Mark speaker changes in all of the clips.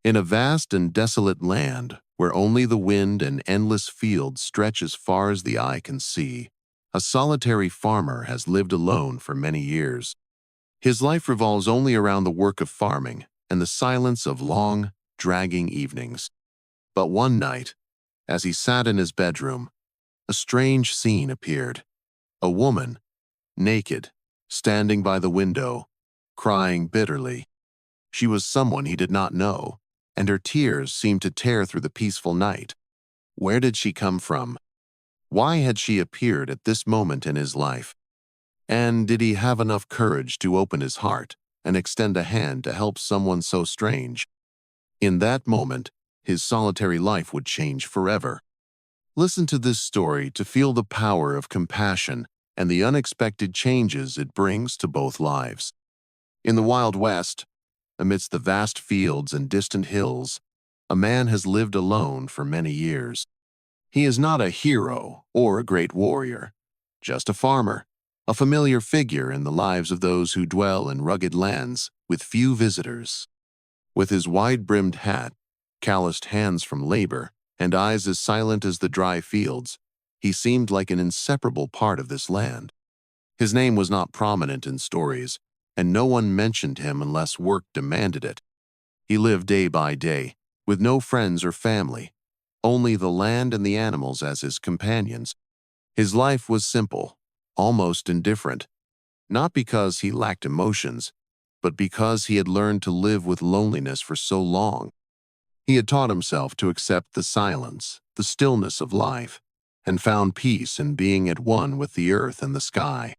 Speaker 1: In a vast and desolate land, where only the wind and endless fields stretch as far as the eye can see, a solitary farmer has lived alone for many years. His life revolves only around the work of farming and the silence of long, dragging evenings. But one night, as he sat in his bedroom, a strange scene appeared. A woman, naked, standing by the window, crying bitterly. She was someone he did not know, and her tears seemed to tear through the peaceful night. Where did she come from? Why had she appeared at this moment in his life? And did he have enough courage to open his heart and extend a hand to help someone so strange? In that moment, his solitary life would change forever. Listen to this story to feel the power of compassion and the unexpected changes it brings to both lives. In the Wild West, amidst the vast fields and distant hills, a man has lived alone for many years. He is not a hero or a great warrior, just a farmer, a familiar figure in the lives of those who dwell in rugged lands with few visitors. With his wide-brimmed hat, calloused hands from labor, and eyes as silent as the dry fields, he seemed like an inseparable part of this land. His name was not prominent in stories, and no one mentioned him unless work demanded it. He lived day by day, with no friends or family, only the land and the animals as his companions. His life was simple, almost indifferent, not because he lacked emotions, but because he had learned to live with loneliness for so long. He had taught himself to accept the silence, the stillness of life, and found peace in being at one with the earth and the sky.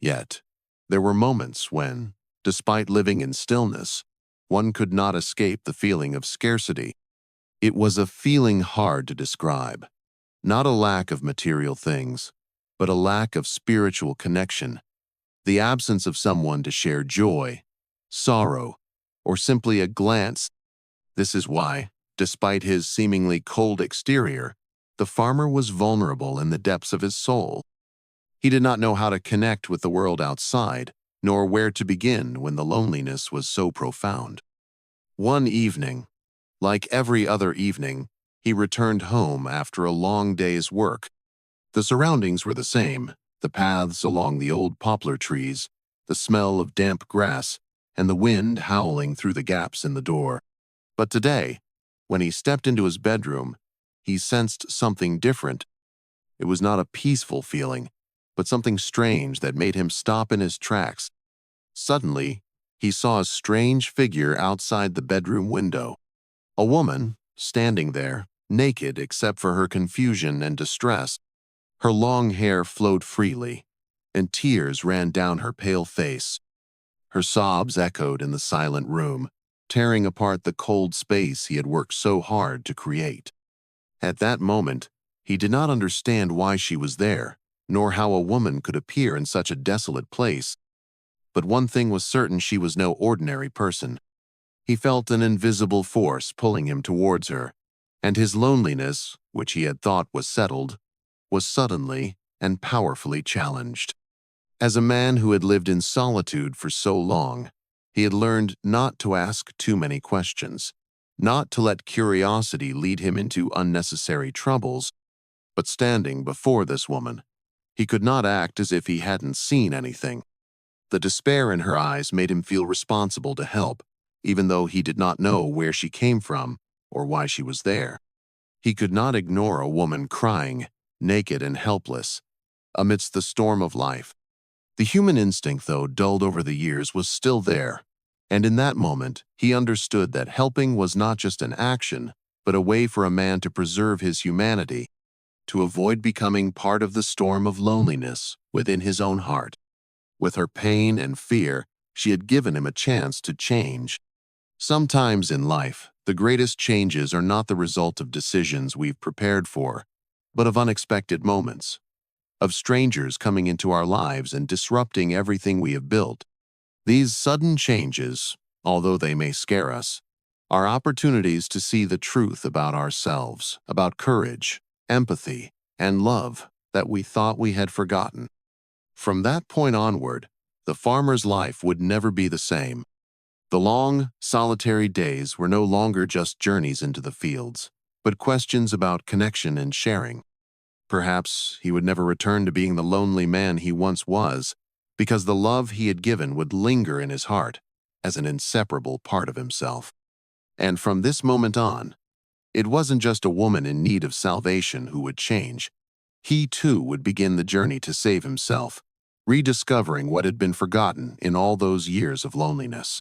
Speaker 1: Yet, there were moments when, despite living in stillness, one could not escape the feeling of scarcity. It was a feeling hard to describe, not a lack of material things, but a lack of spiritual connection, the absence of someone to share joy, sorrow, or simply a glance. This is why, despite his seemingly cold exterior, the farmer was vulnerable in the depths of his soul. He did not know how to connect with the world outside, nor where to begin when the loneliness was so profound. One evening, like every other evening, he returned home after a long day's work. The surroundings were the same, the paths along the old poplar trees, the smell of damp grass, and the wind howling through the gaps in the door. But today, when he stepped into his bedroom, he sensed something different. It was not a peaceful feeling, but something strange that made him stop in his tracks. Suddenly, he saw a strange figure outside the bedroom window. A woman, standing there, naked except for her confusion and distress. Her long hair flowed freely, and tears ran down her pale face. Her sobs echoed in the silent room, tearing apart the cold space he had worked so hard to create. At that moment, he did not understand why she was there, nor how a woman could appear in such a desolate place. But one thing was certain: she was no ordinary person. He felt an invisible force pulling him towards her, and his loneliness, which he had thought was settled, was suddenly and powerfully challenged. As a man who had lived in solitude for so long, he had learned not to ask too many questions, not to let curiosity lead him into unnecessary troubles. But standing before this woman, he could not act as if he hadn't seen anything. The despair in her eyes made him feel responsible to help, even though he did not know where she came from or why she was there. He could not ignore a woman crying, naked and helpless, amidst the storm of life. The human instinct, though dulled over the years, was still there, and in that moment he understood that helping was not just an action, but a way for a man to preserve his humanity, to avoid becoming part of the storm of loneliness within his own heart. With her pain and fear, she had given him a chance to change. Sometimes in life, the greatest changes are not the result of decisions we've prepared for, but of unexpected moments, of strangers coming into our lives and disrupting everything we have built. These sudden changes, although they may scare us, are opportunities to see the truth about ourselves, about courage, empathy, and love that we thought we had forgotten. From that point onward, the farmer's life would never be the same. The long, solitary days were no longer just journeys into the fields, but questions about connection and sharing. Perhaps he would never return to being the lonely man he once was, because the love he had given would linger in his heart as an inseparable part of himself. And from this moment on, it wasn't just a woman in need of salvation who would change. He too would begin the journey to save himself, rediscovering what had been forgotten in all those years of loneliness.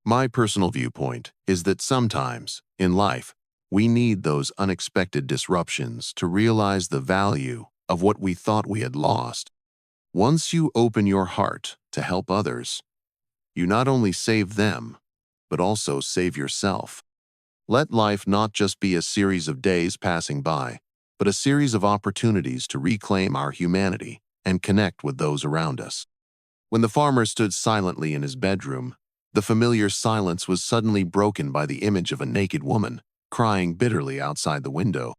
Speaker 1: My personal viewpoint is that sometimes, in life, we need those unexpected disruptions to realize the value of what we thought we had lost. Once you open your heart to help others, you not only save them, but also save yourself. Let life not just be a series of days passing by, but a series of opportunities to reclaim our humanity and connect with those around us. When the farmer stood silently in his bedroom, the familiar silence was suddenly broken by the image of a naked woman, crying bitterly outside the window.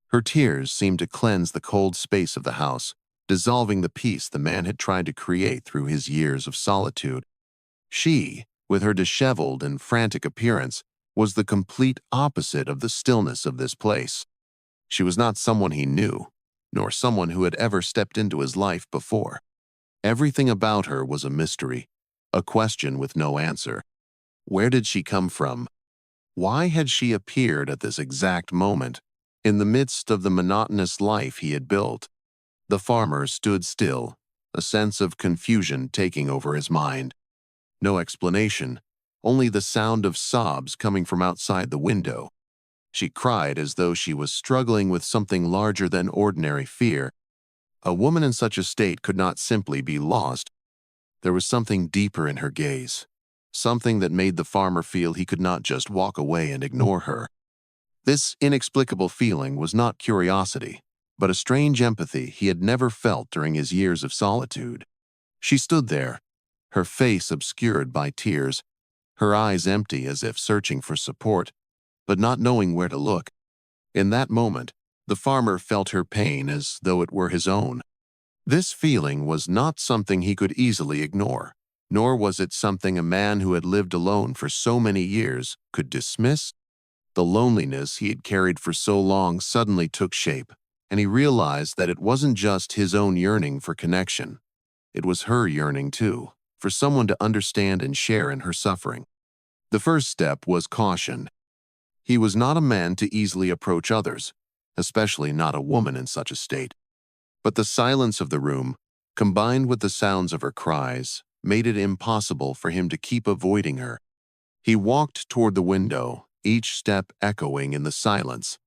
Speaker 1: Her tears seemed to cleanse the cold space of the house, dissolving the peace the man had tried to create through his years of solitude. She, with her disheveled and frantic appearance, was the complete opposite of the stillness of this place. She was not someone he knew, nor someone who had ever stepped into his life before. Everything about her was a mystery, a question with no answer. Where did she come from? Why had she appeared at this exact moment, in the midst of the monotonous life he had built? The farmer stood still, a sense of confusion taking over his mind. No explanation, only the sound of sobs coming from outside the window. She cried as though she was struggling with something larger than ordinary fear. A woman in such a state could not simply be lost. There was something deeper in her gaze, something that made the farmer feel he could not just walk away and ignore her. This inexplicable feeling was not curiosity, but a strange empathy he had never felt during his years of solitude. She stood there, her face obscured by tears, her eyes empty as if searching for support, but not knowing where to look. In that moment, the farmer felt her pain as though it were his own. This feeling was not something he could easily ignore, nor was it something a man who had lived alone for so many years could dismiss. The loneliness he had carried for so long suddenly took shape, and he realized that it wasn't just his own yearning for connection. It was her yearning too, for someone to understand and share in her suffering. The first step was caution. He was not a man to easily approach others, especially not a woman in such a state. But the silence of the room, combined with the sounds of her cries, made it impossible for him to keep avoiding her. He walked toward the window, each step echoing in the silence,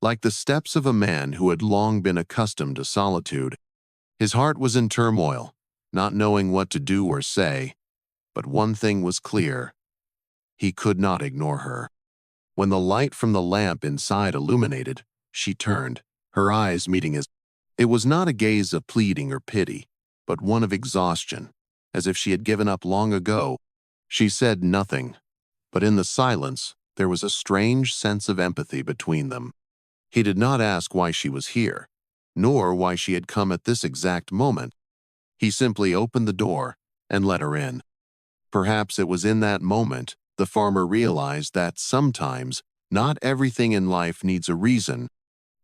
Speaker 1: like the steps of a man who had long been accustomed to solitude. His heart was in turmoil, not knowing what to do or say, but one thing was clear. He could not ignore her. When the light from the lamp inside illuminated, she turned, her eyes meeting his. It was not a gaze of pleading or pity, but one of exhaustion, as if she had given up long ago. She said nothing, but in the silence, there was a strange sense of empathy between them. He did not ask why she was here, nor why she had come at this exact moment. He simply opened the door and let her in. Perhaps it was in that moment the farmer realized that sometimes not everything in life needs a reason.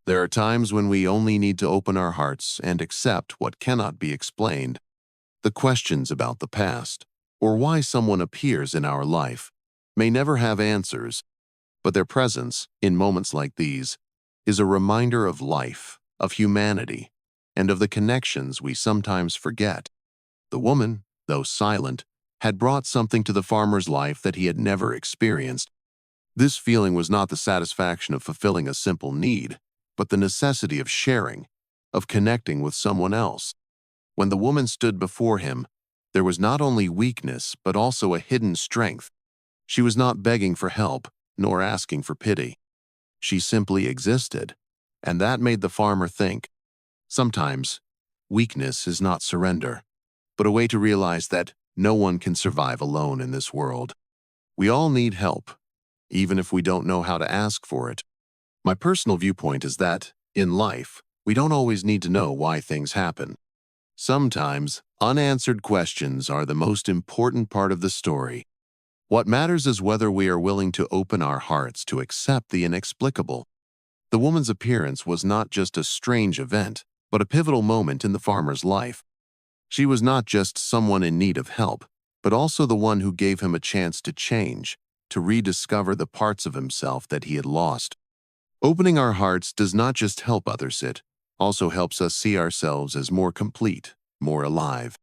Speaker 1: There are times when we only need to open our hearts and accept what cannot be explained. The questions about the past, or why someone appears in our life, may never have answers, but their presence, in moments like these, is a reminder of life, of humanity, and of the connections we sometimes forget. The woman, though silent, had brought something to the farmer's life that he had never experienced. This feeling was not the satisfaction of fulfilling a simple need, but the necessity of sharing, of connecting with someone else. When the woman stood before him, there was not only weakness, but also a hidden strength. She was not begging for help, nor asking for pity. She simply existed, and that made the farmer think. Sometimes, weakness is not surrender, but a way to realize that no one can survive alone in this world. We all need help, even if we don't know how to ask for it. My personal viewpoint is that, in life, we don't always need to know why things happen. Sometimes, unanswered questions are the most important part of the story. What matters is whether we are willing to open our hearts to accept the inexplicable. The woman's appearance was not just a strange event, but a pivotal moment in the farmer's life. She was not just someone in need of help, but also the one who gave him a chance to change, to rediscover the parts of himself that he had lost. Opening our hearts does not just help others, it also helps us see ourselves as more complete, more alive.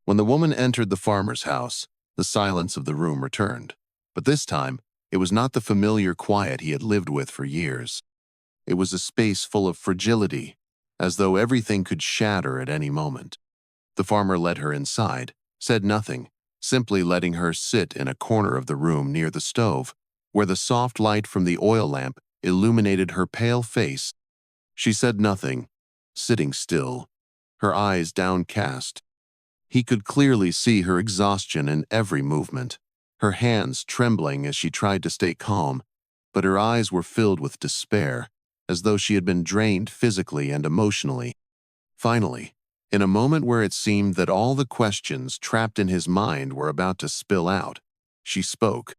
Speaker 1: When the woman entered the farmer's house, the silence of the room returned. But this time, it was not the familiar quiet he had lived with for years. It was a space full of fragility, as though everything could shatter at any moment. The farmer led her inside, said nothing, simply letting her sit in a corner of the room near the stove, where the soft light from the oil lamp illuminated her pale face. She said nothing, sitting still, her eyes downcast. He could clearly see her exhaustion in every movement, her hands trembling as she tried to stay calm, but her eyes were filled with despair, as though she had been drained physically and emotionally. Finally, in a moment where it seemed that all the questions trapped in his mind were about to spill out, she spoke.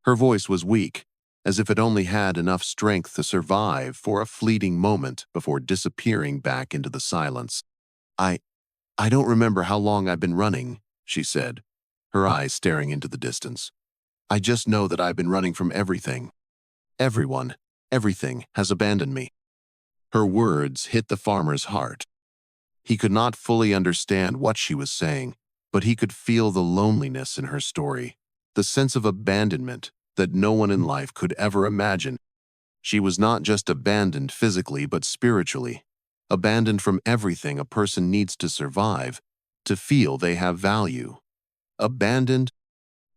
Speaker 1: Her voice was weak, as if it only had enough strength to survive for a fleeting moment before disappearing back into the silence. I don't remember how long I've been running, she said, her eyes staring into the distance. I just know that I've been running from everything. Everyone, everything has abandoned me. Her words hit the farmer's heart. He could not fully understand what she was saying, but he could feel the loneliness in her story, the sense of abandonment that no one in life could ever imagine. She was not just abandoned physically but spiritually, abandoned from everything a person needs to survive, to feel they have value. Abandoned,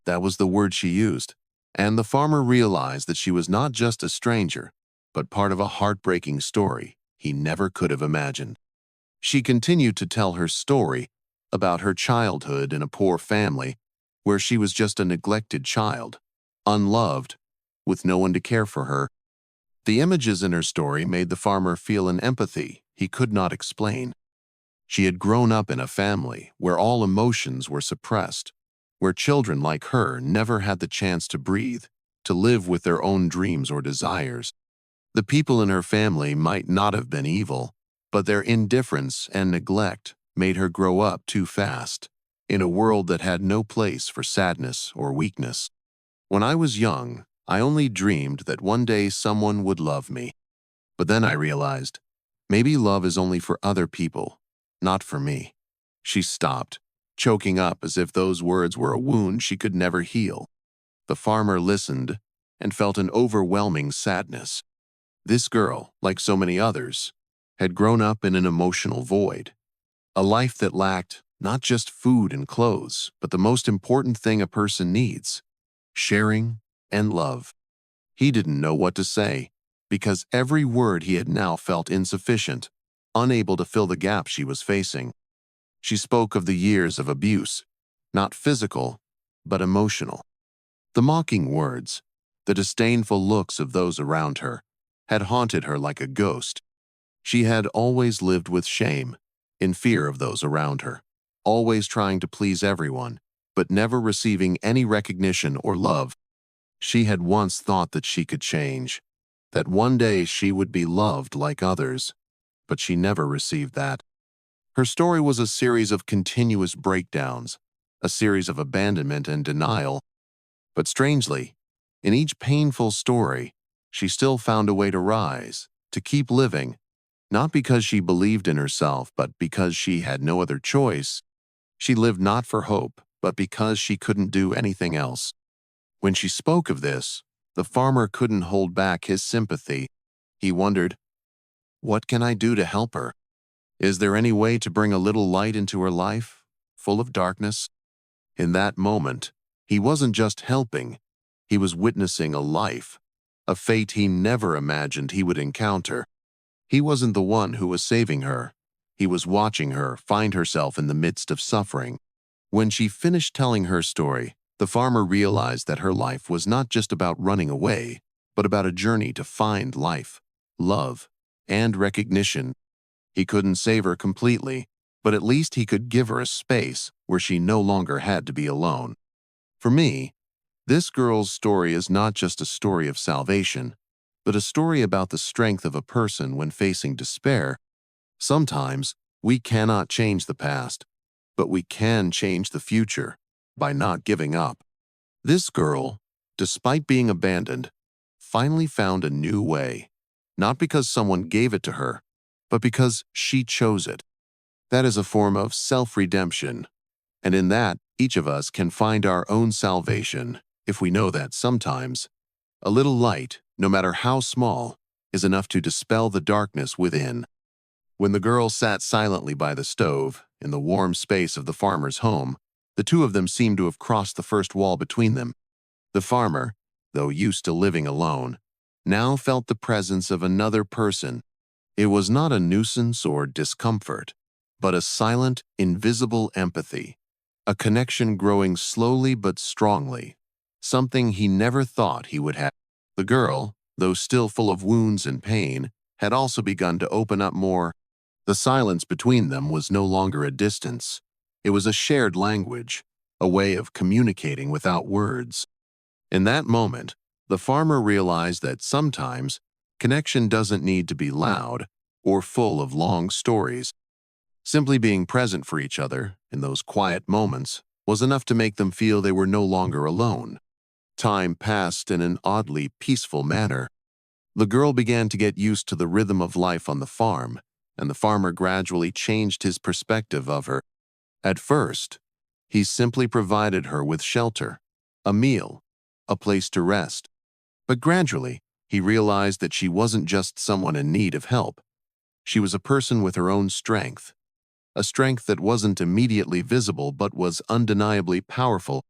Speaker 1: that was the word she used, and the farmer realized that she was not just a stranger, but part of a heartbreaking story he never could have imagined. She continued to tell her story about her childhood in a poor family, where she was just a neglected child, unloved, with no one to care for her. The images in her story made the farmer feel an empathy he could not explain. She had grown up in a family where all emotions were suppressed, where children like her never had the chance to breathe, to live with their own dreams or desires. The people in her family might not have been evil, but their indifference and neglect made her grow up too fast, in a world that had no place for sadness or weakness. When I was young, I only dreamed that one day someone would love me. But then I realized, maybe love is only for other people, not for me. She stopped, choking up as if those words were a wound she could never heal. The farmer listened and felt an overwhelming sadness. This girl, like so many others, had grown up in an emotional void, a life that lacked not just food and clothes, but the most important thing a person needs: sharing and love. He didn't know what to say, because every word he had now felt insufficient, unable to fill the gap she was facing. She spoke of the years of abuse, not physical, but emotional. The mocking words, the disdainful looks of those around her, had haunted her like a ghost. She had always lived with shame, in fear of those around her, always trying to please everyone, but never receiving any recognition or love. She had once thought that she could change, that one day she would be loved like others, but she never received that. Her story was a series of continuous breakdowns, a series of abandonment and denial. But strangely, in each painful story, she still found a way to rise, to keep living, not because she believed in herself, but because she had no other choice. She lived not for hope, but because she couldn't do anything else. When she spoke of this, the farmer couldn't hold back his sympathy. He wondered, what can I do to help her? Is there any way to bring a little light into her life, full of darkness? In that moment, he wasn't just helping, he was witnessing a life, a fate he never imagined he would encounter. He wasn't the one who was saving her. He was watching her find herself in the midst of suffering. When she finished telling her story, the farmer realized that her life was not just about running away, but about a journey to find life, love, and recognition. He couldn't save her completely, but at least he could give her a space where she no longer had to be alone. For me, This girl's story is not just a story of salvation, but a story about the strength of a person when facing despair. Sometimes, we cannot change the past, but we can change the future by not giving up. This girl, despite being abandoned, finally found a new way, not because someone gave it to her, but because she chose it. That is a form of self-redemption, and in that, each of us can find our own salvation if we know that sometimes a little light, no matter how small, is enough to dispel the darkness within. When the girl sat silently by the stove, in the warm space of the farmer's home, the two of them seemed to have crossed the first wall between them. The farmer, though used to living alone, now felt the presence of another person. It was not a nuisance or discomfort, but a silent, invisible empathy, a connection growing slowly but strongly, something he never thought he would have. The girl, though still full of wounds and pain, had also begun to open up more. The silence between them was no longer a distance. It was a shared language, a way of communicating without words. In that moment, the farmer realized that sometimes connection doesn't need to be loud or full of long stories. Simply being present for each other in those quiet moments was enough to make them feel they were no longer alone. Time passed in an oddly peaceful manner. The girl began to get used to the rhythm of life on the farm, and the farmer gradually changed his perspective of her. At first, he simply provided her with shelter, a meal, a place to rest. But gradually, he realized that she wasn't just someone in need of help. She was a person with her own strength, a strength that wasn't immediately visible but was undeniably powerful.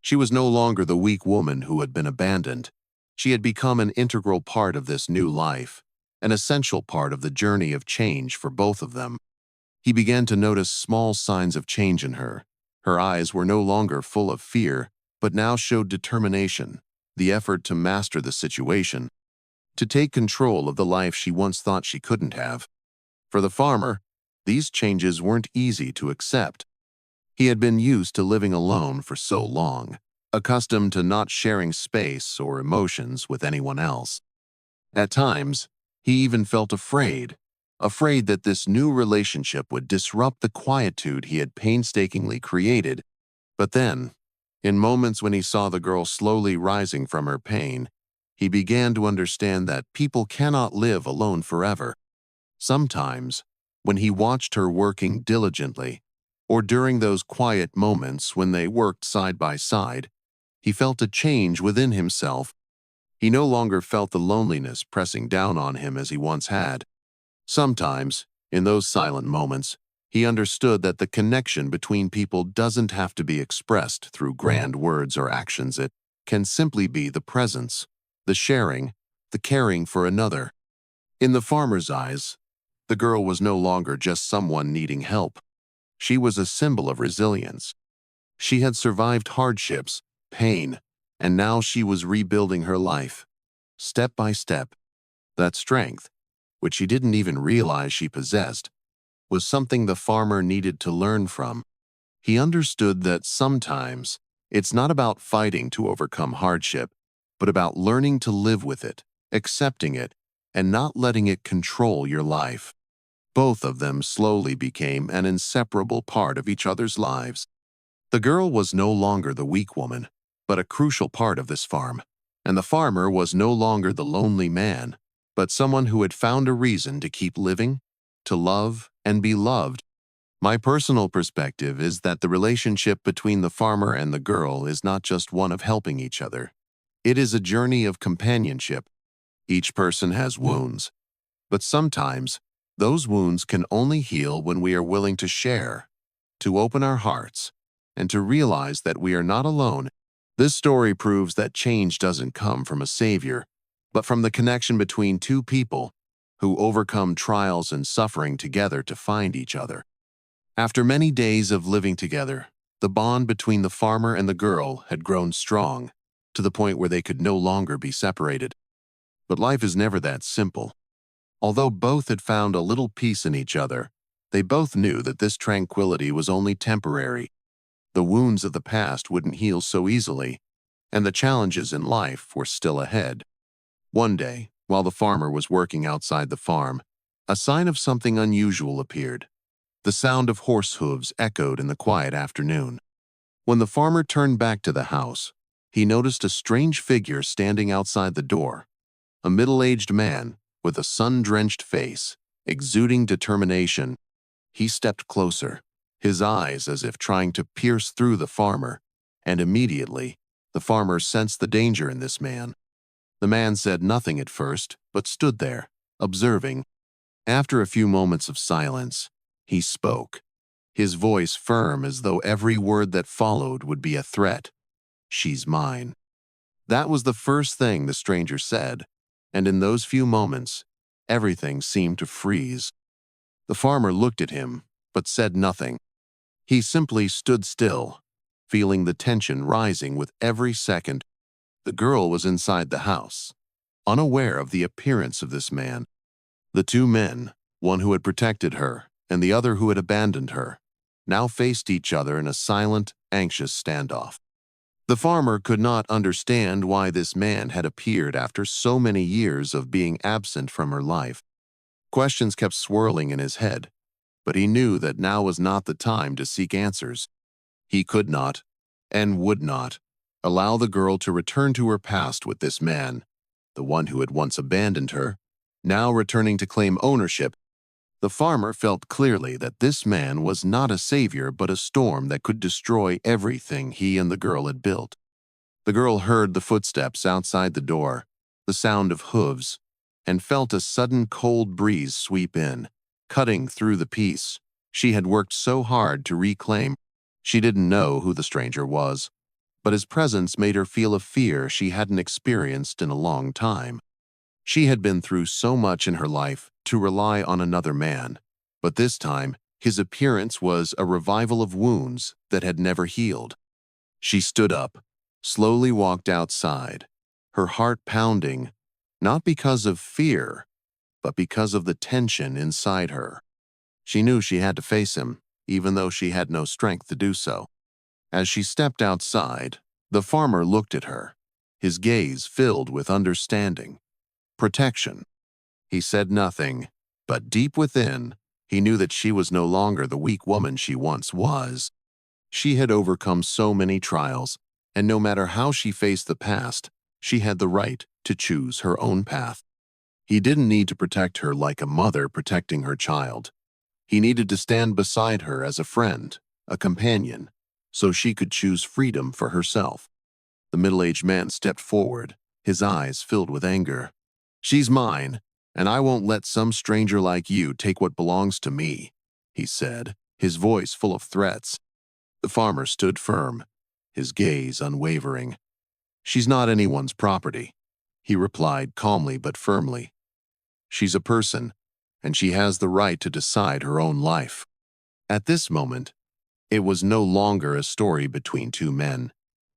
Speaker 1: She was no longer the weak woman who had been abandoned. She had become an integral part of this new life, an essential part of the journey of change for both of them. He began to notice small signs of change in her. Her eyes were no longer full of fear, but now showed determination, the effort to master the situation, to take control of the life she once thought she couldn't have. For the farmer, these changes weren't easy to accept. He had been used to living alone for so long, accustomed to not sharing space or emotions with anyone else. At times, he even felt afraid that this new relationship would disrupt the quietude he had painstakingly created. But then, in moments when he saw the girl slowly rising from her pain, he began to understand that people cannot live alone forever. Sometimes, when he watched her working diligently, or during those quiet moments when they worked side by side, he felt a change within himself. He no longer felt the loneliness pressing down on him as he once had. Sometimes, in those silent moments, he understood that the connection between people doesn't have to be expressed through grand words or actions. It can simply be the presence, the sharing, the caring for another. In the farmer's eyes, the girl was no longer just someone needing help. She was a symbol of resilience. She had survived hardships, pain, and now she was rebuilding her life, step by step. That strength, which she didn't even realize she possessed, was something the farmer needed to learn from. He understood that sometimes it's not about fighting to overcome hardship, but about learning to live with it, accepting it, and not letting it control your life. Both of them slowly became an inseparable part of each other's lives. The girl was no longer the weak woman, but a crucial part of this farm, and the farmer was no longer the lonely man, but someone who had found a reason to keep living, to love, and be loved. My personal perspective is that the relationship between the farmer and the girl is not just one of helping each other. It is a journey of companionship. Each person has wounds, but sometimes those wounds can only heal when we are willing to share, to open our hearts, and to realize that we are not alone. This story proves that change doesn't come from a savior, but from the connection between two people who overcome trials and suffering together to find each other. After many days of living together, the bond between the farmer and the girl had grown strong, to the point where they could no longer be separated. But life is never that simple. Although both had found a little peace in each other, they both knew that this tranquility was only temporary. The wounds of the past wouldn't heal so easily, and the challenges in life were still ahead. One day, while the farmer was working outside the farm, a sign of something unusual appeared. The sound of horse hooves echoed in the quiet afternoon. When the farmer turned back to the house, he noticed a strange figure standing outside the door. A middle-aged man with a sun-drenched face, exuding determination. He stepped closer, his eyes as if trying to pierce through the farmer, and immediately, the farmer sensed the danger in this man. The man said nothing at first, but stood there, observing. After a few moments of silence, he spoke, his voice firm as though every word that followed would be a threat. "She's mine." That was the first thing the stranger said, and in those few moments, everything seemed to freeze. The farmer looked at him, but said nothing. He simply stood still, feeling the tension rising with every second. The girl was inside the house, unaware of the appearance of this man. The two men, one who had protected her and the other who had abandoned her, now faced each other in a silent, anxious standoff. The farmer could not understand why this man had appeared after so many years of being absent from her life. Questions kept swirling in his head, but he knew that now was not the time to seek answers. He could not, and would not, allow the girl to return to her past with this man, the one who had once abandoned her, now returning to claim ownership. The farmer felt clearly that this man was not a savior but a storm that could destroy everything he and the girl had built. The girl heard the footsteps outside the door, the sound of hooves, and felt a sudden cold breeze sweep in, cutting through the peace she had worked so hard to reclaim. She didn't know who the stranger was, but his presence made her feel a fear she hadn't experienced in a long time. She had been through so much in her life to rely on another man, but this time his appearance was a revival of wounds that had never healed. She stood up, slowly walked outside, her heart pounding, not because of fear, but because of the tension inside her. She knew she had to face him, even though she had no strength to do so. As she stepped outside, the farmer looked at her, his gaze filled with understanding, protection. He said nothing, but deep within, he knew that she was no longer the weak woman she once was. She had overcome so many trials, and no matter how she faced the past, she had the right to choose her own path. He didn't need to protect her like a mother protecting her child. He needed to stand beside her as a friend, a companion, so she could choose freedom for herself. The middle-aged man stepped forward, his eyes filled with anger. "She's mine, and I won't let some stranger like you take what belongs to me," he said, his voice full of threats. The farmer stood firm, his gaze unwavering. "She's not anyone's property," he replied calmly but firmly. "She's a person, and she has the right to decide her own life." At this moment, it was no longer a story between two men,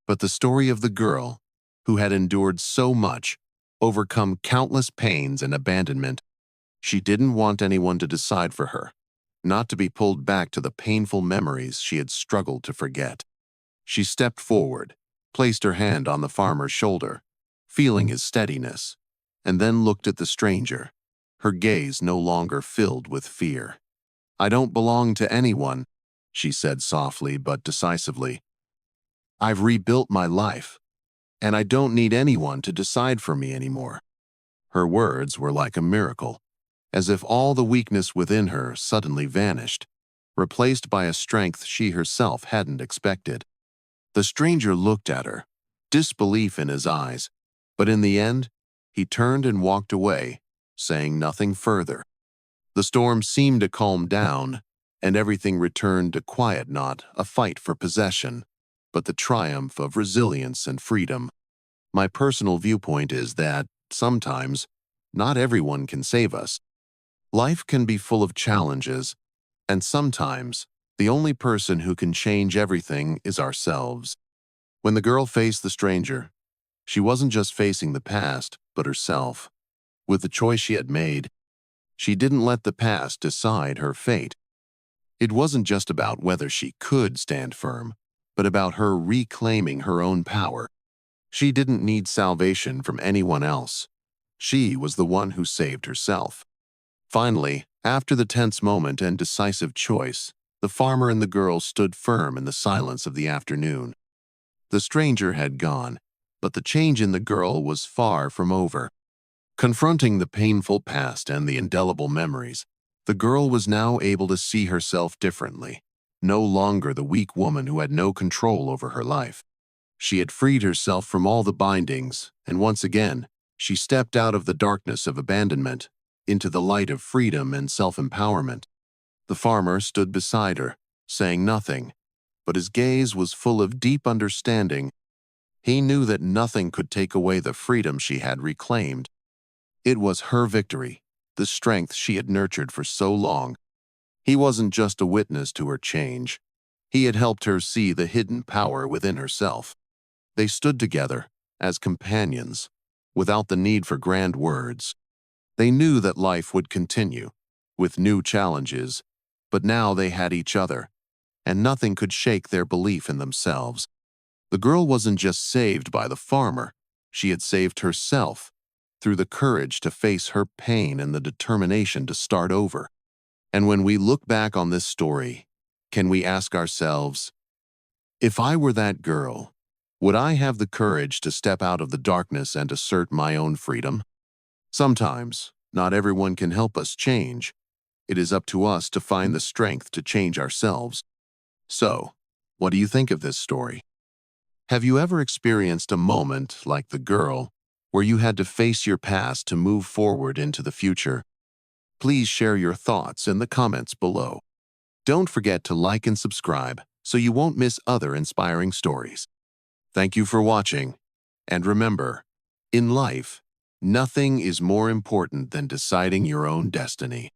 Speaker 1: but the story of the girl who had endured so much, overcome countless pains and abandonment. She didn't want anyone to decide for her, not to be pulled back to the painful memories she had struggled to forget. She stepped forward, placed her hand on the farmer's shoulder, feeling his steadiness, and then looked at the stranger, her gaze no longer filled with fear. "I don't belong to anyone," she said softly but decisively. "I've rebuilt my life, and I don't need anyone to decide for me anymore." Her words were like a miracle, as if all the weakness within her suddenly vanished, replaced by a strength she herself hadn't expected. The stranger looked at her, disbelief in his eyes, but in the end, he turned and walked away, saying nothing further. The storm seemed to calm down, and everything returned to quiet, not a fight for possession, but the triumph of resilience and freedom. My personal viewpoint is that, sometimes, not everyone can save us. Life can be full of challenges, and sometimes, the only person who can change everything is ourselves. When the girl faced the stranger, she wasn't just facing the past, but herself. With the choice she had made, she didn't let the past decide her fate. It wasn't just about whether she could stand firm, but about her reclaiming her own power. She didn't need salvation from anyone else. She was the one who saved herself. Finally, after the tense moment and decisive choice, the farmer and the girl stood firm in the silence of the afternoon. The stranger had gone, but the change in the girl was far from over. Confronting the painful past and the indelible memories, the girl was now able to see herself differently, no longer the weak woman who had no control over her life. She had freed herself from all the bindings, and once again, she stepped out of the darkness of abandonment into the light of freedom and self-empowerment. The farmer stood beside her, saying nothing, but his gaze was full of deep understanding. He knew that nothing could take away the freedom she had reclaimed. It was her victory, the strength she had nurtured for so long. He wasn't just a witness to her change. He had helped her see the hidden power within herself. They stood together, as companions, without the need for grand words. They knew that life would continue, with new challenges, but now they had each other, and nothing could shake their belief in themselves. The girl wasn't just saved by the farmer, she had saved herself, through the courage to face her pain and the determination to start over. And when we look back on this story, can we ask ourselves, if I were that girl, would I have the courage to step out of the darkness and assert my own freedom? Sometimes, not everyone can help us change. It is up to us to find the strength to change ourselves. So, what do you think of this story? Have you ever experienced a moment like the girl, where you had to face your past to move forward into the future? Please share your thoughts in the comments below. Don't forget to like and subscribe so you won't miss other inspiring stories. Thank you for watching, and remember, in life, nothing is more important than deciding your own destiny.